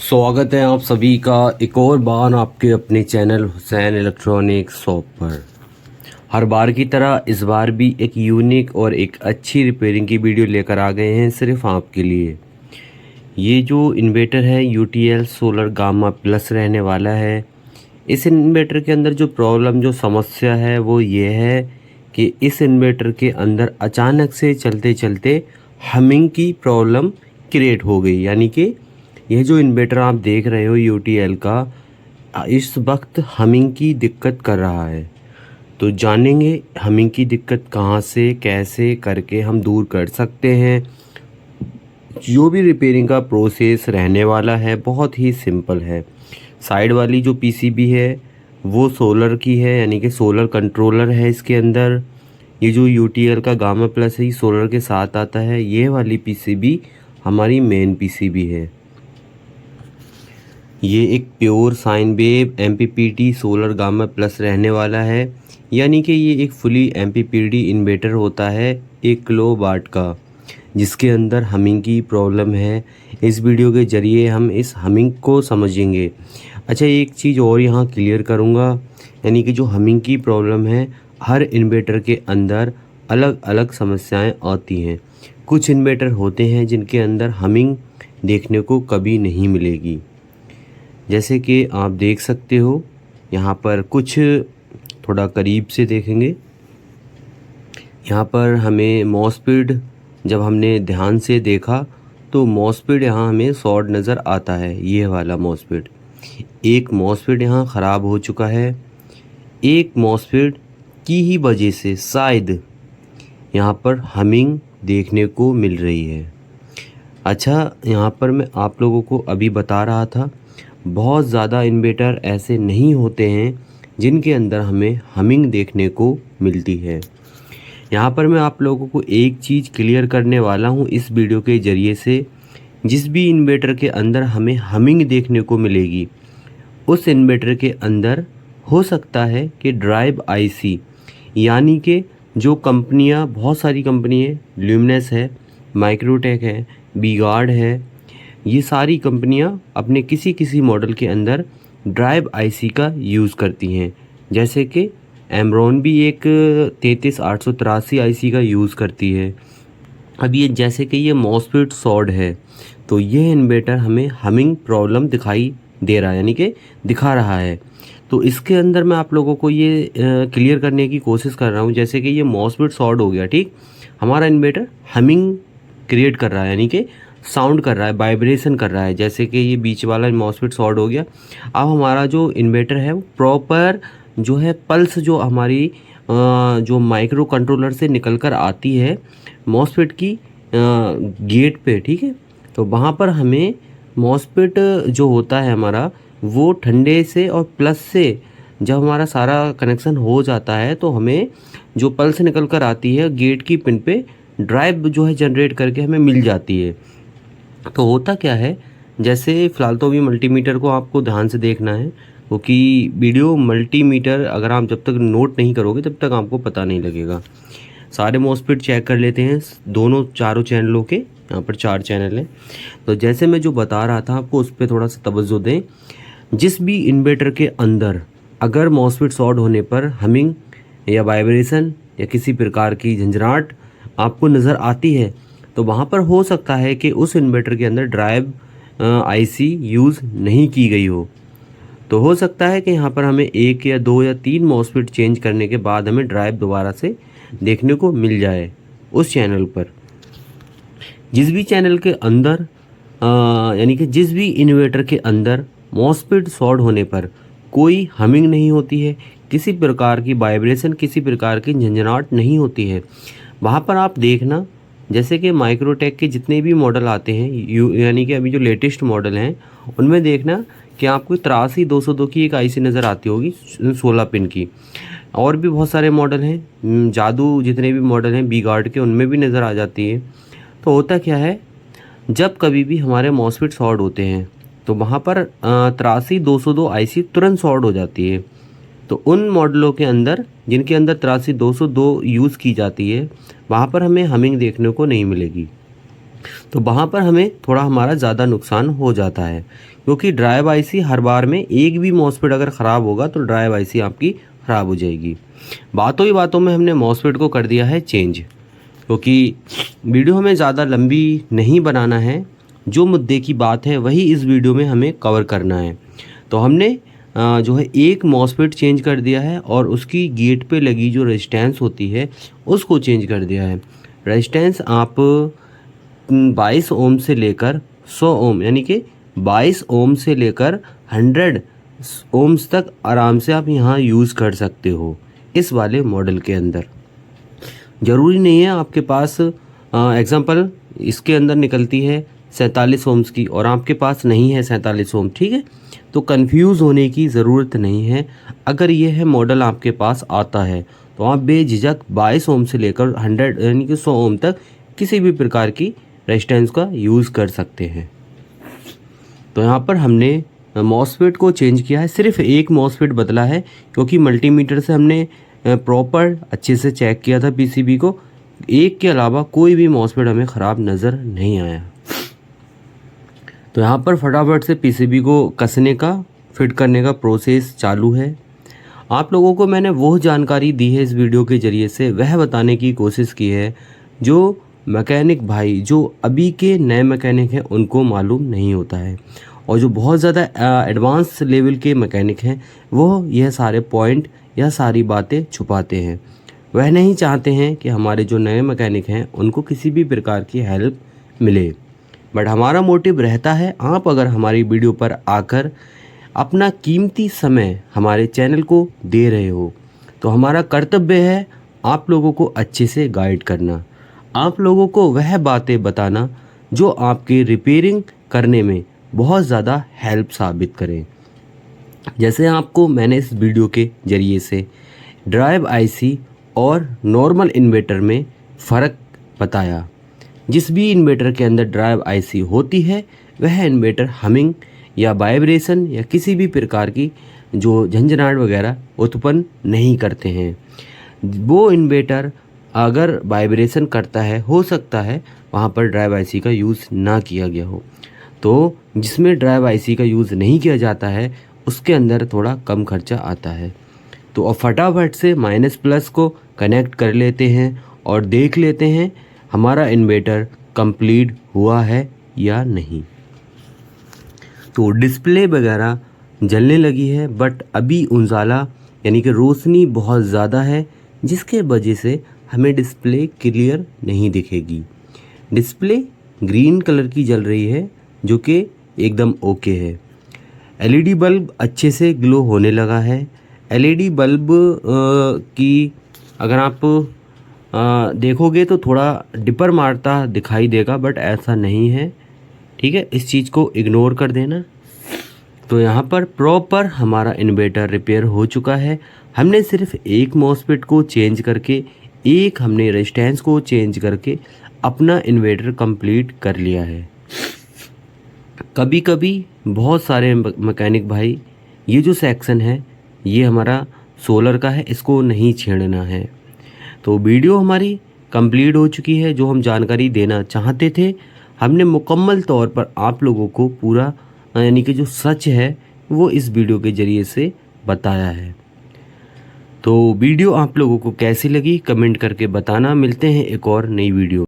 स्वागत है आप सभी का एक और बार आपके अपने चैनल हुसैन इलेक्ट्रॉनिक शॉप पर। हर बार की तरह इस बार भी एक यूनिक और एक अच्छी रिपेयरिंग की वीडियो लेकर आ गए हैं सिर्फ आपके लिए। ये जो इन्वर्टर है UTL सोलर गामा प्लस रहने वाला है। इस इन्वर्टर के अंदर जो प्रॉब्लम जो समस्या है वो ये है कि इस इन्वर्टर के अंदर अचानक से चलते चलते हमिंग की प्रॉब्लम क्रिएट हो गई। यानी कि यह जो इन्वर्टर आप देख रहे हो UTL का इस वक्त हमिंग की दिक्कत कर रहा है। तो जानेंगे हमिंग की दिक्कत कहाँ से कैसे करके हम दूर कर सकते हैं। जो भी रिपेयरिंग का प्रोसेस रहने वाला है बहुत ही सिंपल है। साइड वाली जो PCB है वो सोलर की है, यानी कि सोलर कंट्रोलर है इसके अंदर। ये जो UTL का गामा प्लस है ये सोलर के साथ आता है। ये वाली PCB हमारी मेन PCB है। ये एक pure sine wave MPPT solar gamma plus रहने वाला है। यानी कि ये एक फुली MPPT इन्वर्टर होता है 1 किलोवाट का, जिसके अंदर हमिंग की प्रॉब्लम है। इस वीडियो के ज़रिए हम इस हमिंग को समझेंगे। अच्छा, एक चीज़ और यहाँ क्लियर करूँगा, यानी कि जो हमिंग की प्रॉब्लम है हर इन्वर्टर के अंदर अलग अलग समस्याएं आती हैं। कुछ इन्वर्टर होते हैं जिनके अंदर हमिंग देखने को कभी नहीं मिलेगी, जैसे कि आप देख सकते हो यहाँ पर। कुछ थोड़ा करीब से देखेंगे, यहाँ पर हमें मॉसफेट जब हमने ध्यान से देखा तो मॉसफेट यहाँ हमें शॉर्ट नज़र आता है। ये वाला मॉसफेट, एक मॉसफेट यहाँ ख़राब हो चुका है। एक मॉसफेट की ही वजह से शायद यहाँ पर हमिंग देखने को मिल रही है। अच्छा, यहाँ पर मैं आप लोगों को अभी बता रहा था बहुत ज़्यादा इन्वर्टर ऐसे नहीं होते हैं जिनके अंदर हमें हमिंग देखने को मिलती है। यहाँ पर मैं आप लोगों को एक चीज़ क्लियर करने वाला हूँ इस वीडियो के ज़रिए से। जिस भी इन्वर्टर के अंदर हमें हमिंग देखने को मिलेगी उस इन्वर्टर के अंदर हो सकता है कि ड्राइव IC, यानी कि जो कंपनियाँ, बहुत सारी कंपनी है, ल्यूमिनस है, माइक्रोटेक है, वी-गार्ड है, ये सारी कंपनियां अपने किसी किसी मॉडल के अंदर ड्राइव IC का यूज़ करती हैं। जैसे कि एमरॉन भी एक 33883 IC का यूज़ करती है। अब ये जैसे कि ये मॉसफेट शॉर्ट है तो ये इन्वर्टर हमें हमिंग प्रॉब्लम दिखाई दे रहा है, यानी कि दिखा रहा है। तो इसके अंदर मैं आप लोगों को ये क्लियर करने की कोशिश कर रहा हूँ। जैसे कि ये मॉसफेट शॉर्ट हो गया, ठीक, हमारा इन्वर्टर हमिंग क्रिएट कर रहा है, यानी कि साउंड कर रहा है, वाइब्रेशन कर रहा है। जैसे कि ये बीच वाला मॉसफेट शॉर्ट हो गया। अब हमारा जो इन्वर्टर है वो प्रॉपर जो है पल्स जो हमारी जो माइक्रो कंट्रोलर से निकल कर आती है मॉसफेट की गेट पे, ठीक है। तो वहाँ पर हमें मॉसफेट जो होता है हमारा वो ठंडे से और प्लस से जब हमारा सारा कनेक्शन हो जाता है तो हमें जो पल्स निकल कर आती है गेट की पिन पे ड्राइव जो है जनरेट करके हमें मिल जाती है। तो होता क्या है, जैसे फ़िलहाल तो अभी मल्टीमीटर को आपको ध्यान से देखना है, क्योंकि वीडियो मल्टीमीटर अगर आप जब तक नोट नहीं करोगे तब तक आपको पता नहीं लगेगा। सारे मॉसफेट चेक कर लेते हैं दोनों चारों चैनलों के। यहाँ पर 4 चैनल हैं। तो जैसे मैं जो बता रहा था आपको उस पर थोड़ा सा तवज्जो दें। जिस भी इन्वर्टर के अंदर अगर मॉसफेट शॉर्ट होने पर हमिंग या वाइब्रेशन या किसी प्रकार की झंझनाहट आपको नज़र आती है तो वहाँ पर हो सकता है कि उस इन्वर्टर के अंदर ड्राइव IC यूज़ नहीं की गई हो। तो हो सकता है कि यहाँ पर हमें 1 या 2 या 3 मॉसफेट चेंज करने के बाद हमें ड्राइव दोबारा से देखने को मिल जाए उस चैनल पर। जिस भी चैनल के अंदर यानी कि जिस भी इन्वर्टर के अंदर मॉसफेट शॉर्ट होने पर कोई हमिंग नहीं होती है, किसी प्रकार की वाइब्रेशन, किसी प्रकार की झंझनाहट नहीं होती है, वहाँ पर आप देखना जैसे कि माइक्रोटेक के जितने भी मॉडल आते हैं यानी कि अभी जो लेटेस्ट मॉडल हैं उनमें देखना कि आपको 83202 की एक IC नज़र आती होगी 16 पिन की। और भी बहुत सारे मॉडल हैं, जादू जितने भी मॉडल हैं वी-गार्ड के, उनमें भी नज़र आ जाती है। तो होता क्या है, जब कभी भी हमारे मॉसफेट शॉर्ट होते हैं तो वहाँ पर 83202 IC तुरंत शॉर्ट हो जाती है। तो उन मॉडलों के अंदर जिनके अंदर 83202 यूज़ की जाती है वहाँ पर हमें हमिंग देखने को नहीं मिलेगी। तो वहाँ पर हमें थोड़ा हमारा ज़्यादा नुकसान हो जाता है, क्योंकि ड्राइव आईसी हर बार में एक भी मॉसफेट अगर ख़राब होगा तो ड्राइव आईसी आपकी ख़राब हो जाएगी। बातों ही बातों में हमने मॉसफेट को कर दिया है चेंज, क्योंकि वीडियो हमें ज़्यादा लंबी नहीं बनाना है, जो मुद्दे की बात है वही इस वीडियो में हमें कवर करना है। तो हमने जो है एक मॉसफेट चेंज कर दिया है और उसकी गेट पे लगी जो रेजिस्टेंस होती है उसको चेंज कर दिया है। रेजिस्टेंस आप 22 ओम से लेकर 100 ओम, यानी कि 22 ओम से लेकर 100 ओम्स तक आराम से आप यहाँ यूज़ कर सकते हो इस वाले मॉडल के अंदर। ज़रूरी नहीं है आपके पास एग्जांपल इसके अंदर निकलती है 47 ओम्स की और आपके पास नहीं है 47 ओम, ठीक है, तो कंफ्यूज होने की ज़रूरत नहीं है। अगर ये है मॉडल आपके पास आता है तो आप बेझिझक 22 ओम से लेकर 100 यानी कि 100 ओम तक किसी भी प्रकार की रेजिस्टेंस का यूज़ कर सकते हैं। तो यहाँ पर हमने मॉसफेट को चेंज किया है, सिर्फ एक मॉसफेट बदला है, क्योंकि मल्टीमीटर से हमने प्रॉपर अच्छे से चेक किया था पीसीबी को, एक के अलावा कोई भी मॉसफेट हमें ख़राब नज़र नहीं आया। तो यहाँ पर फटाफट से पीसीबी को कसने का, फिट करने का प्रोसेस चालू है। आप लोगों को मैंने वो जानकारी दी है इस वीडियो के ज़रिए से, वह बताने की कोशिश की है जो मैकेनिक भाई, जो अभी के नए मैकेनिक हैं उनको मालूम नहीं होता है, और जो बहुत ज़्यादा एडवांस लेवल के मैकेनिक हैं वो यह सारे पॉइंट या सारी बातें छुपाते हैं। वह नहीं चाहते हैं कि हमारे जो नए मैकेनिक हैं उनको किसी भी प्रकार की हेल्प मिले, बट हमारा मोटिव रहता है, आप अगर हमारी वीडियो पर आकर अपना कीमती समय हमारे चैनल को दे रहे हो तो हमारा कर्तव्य है आप लोगों को अच्छे से गाइड करना, आप लोगों को वह बातें बताना जो आपके रिपेयरिंग करने में बहुत ज़्यादा हेल्प साबित करें। जैसे आपको मैंने इस वीडियो के ज़रिए से ड्राइव आईसी और नॉर्मल इन्वर्टर में फ़र्क बताया। जिस भी इन्वर्टर के अंदर ड्राइव आईसी होती है वह इन्वर्टर हमिंग या वाइब्रेशन या किसी भी प्रकार की जो झंझनाहट वगैरह उत्पन्न नहीं करते हैं। वो इन्वर्टर अगर वाइब्रेशन करता है, हो सकता है वहाँ पर ड्राइव आईसी का यूज़ ना किया गया हो, तो जिसमें ड्राइव आईसी का यूज़ नहीं किया जाता है उसके अंदर थोड़ा कम खर्चा आता है। तो अब फटाफट से माइनस प्लस को कनेक्ट कर लेते हैं और देख लेते हैं हमारा इन्वर्टर कंप्लीट हुआ है या नहीं। तो डिस्प्ले वगैरह जलने लगी है, बट अभी उजाला यानी कि रोशनी बहुत ज़्यादा है, जिसके वजह से हमें डिस्प्ले क्लियर नहीं दिखेगी। डिस्प्ले ग्रीन कलर की जल रही है जो कि एकदम ओके है। एलईडी बल्ब अच्छे से ग्लो होने लगा है। एलईडी बल्ब की अगर आप देखोगे तो थोड़ा डिपर मारता दिखाई देगा, बट ऐसा नहीं है, ठीक है, इस चीज़ को इग्नोर कर देना। तो यहाँ पर प्रॉपर हमारा इन्वर्टर रिपेयर हो चुका है। हमने सिर्फ एक मॉसफेट को चेंज करके, एक हमने रेजिस्टेंस को चेंज करके अपना इन्वर्टर कंप्लीट कर लिया है। कभी कभी बहुत सारे मैकेनिक भाई ये जो सेक्शन है ये हमारा सोलर का है, इसको नहीं छेड़ना है। तो वीडियो हमारी कंप्लीट हो चुकी है। जो हम जानकारी देना चाहते थे हमने मुकम्मल तौर पर आप लोगों को पूरा यानी कि जो सच है वो इस वीडियो के ज़रिए से बताया है। तो वीडियो आप लोगों को कैसी लगी कमेंट करके बताना। मिलते हैं एक और नई वीडियो।